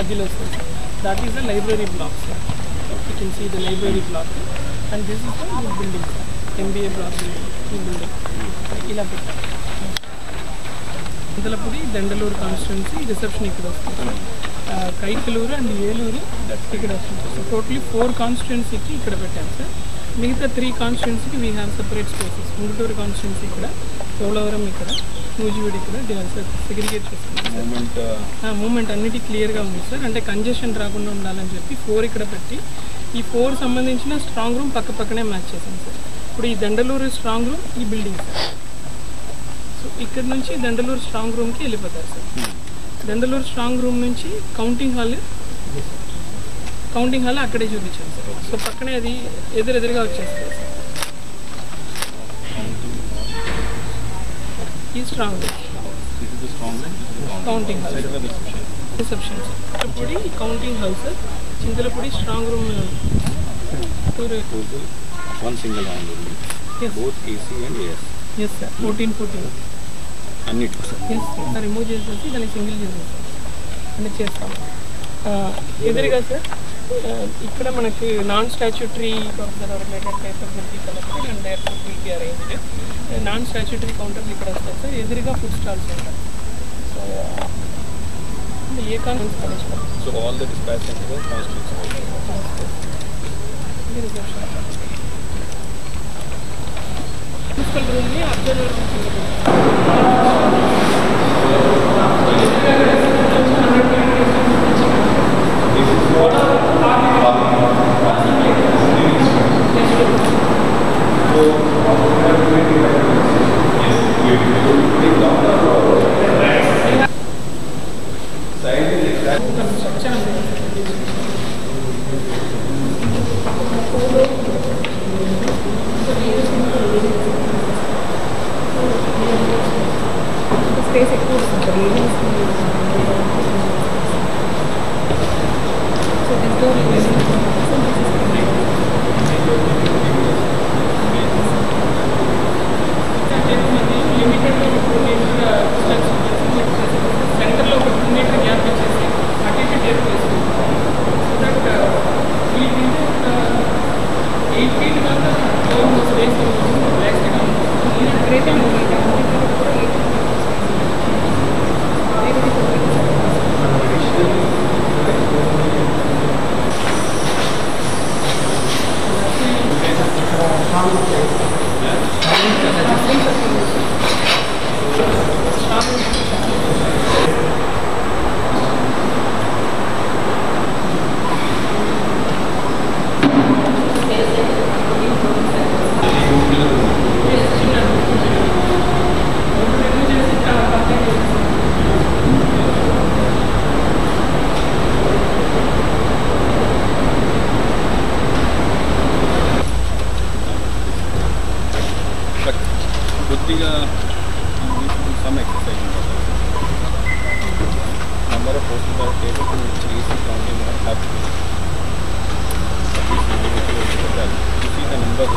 మధ్యలో వస్తుంది. That is the library block, sir. You can see the library block, and this is the building, sir. MBA block building. ఇలా పెట్టారు. Chintalapudi దండలూరు constituency reception ఇక్కడ వస్తుంది. Kaikaluru and Eluru ఇక్కడ వస్తుంది. సో టోటలీ 4 కాన్స్టిట్యున్సీకి ఇక్కడ పెట్టాను సార్. మిగతా 3 కాన్స్టిట్యున్సీకి we have separate spaces. Unguturu constituency ఇక్కడ, పోలవరం ఇక్కడ, నూజివీడు ఇక్కడ సెగ్రిగేట్ చేస్తున్నాం. మూమెంట్ అన్నిటి క్లియర్గా ఉంది సార్. అంటే కంజెషన్ రాకుండా ఉండాలని చెప్పి 4 ఇక్కడ పెట్టి ఈ 4 సంబంధించిన స్ట్రాంగ్ రూమ్ పక్క పక్కనే మ్యాచ్ చేశాం సార్. ఇప్పుడు ఈ దండలూరు స్ట్రాంగ్ రూమ్ ఈ బిల్డింగ్ సార్. సో ఇక్కడ నుంచి దండలూరు స్ట్రాంగ్ రూమ్కి వెళ్ళిపోతారు సార్. దండలూరు స్ట్రాంగ్ రూమ్ నుంచి కౌంటింగ్ హాల్ అక్కడే చూపించాం సార్. సో పక్కనే అది ఎదురుగా వచ్చేస్తుంది సార్. ఈ strong room counting hall reception sir. Chintalapudi counting hall sir. Chintalapudi strong room one single round only. Yes. Both AC and AS. Yes sir. 14. అన్నిటి సార్. Yes sir. రిమూవ్ చేసేసి దాన్ని సింగిల్ చేసేసి అంటే చేస్తాం. ఎదురుగా సార్ ఇక్కడ మనకి non statutory non statutory counters ఇక్కడ వస్తాయి సార్. ఎదురుగా ఫుడ్ స్టాల్స్ ఉంటాయి. So a conference college so all the dispatch centres principal రూమ్ని అబ్జర్వర్ స్పేస్ ఎక్కువ వస్తుంది. సో సెంటర్లో ఒక 2 మీటర్ గ్యాప్ వచ్చేసి అటు ఇటు టేబుల్ వేసుకుంటాం. సో దట్ 8 feet వల్ల స్పేస్ రిలాక్స్గా ఉంటుంది. కొద్దిగా సమ్ ఎక్సర్సైజ్ ఉంటుంది. నెంబర్ ఆఫ్ పోస్ట్ టేబుల్ చేసి కౌంటింగ్ హ్యాపీ ద నెంబర్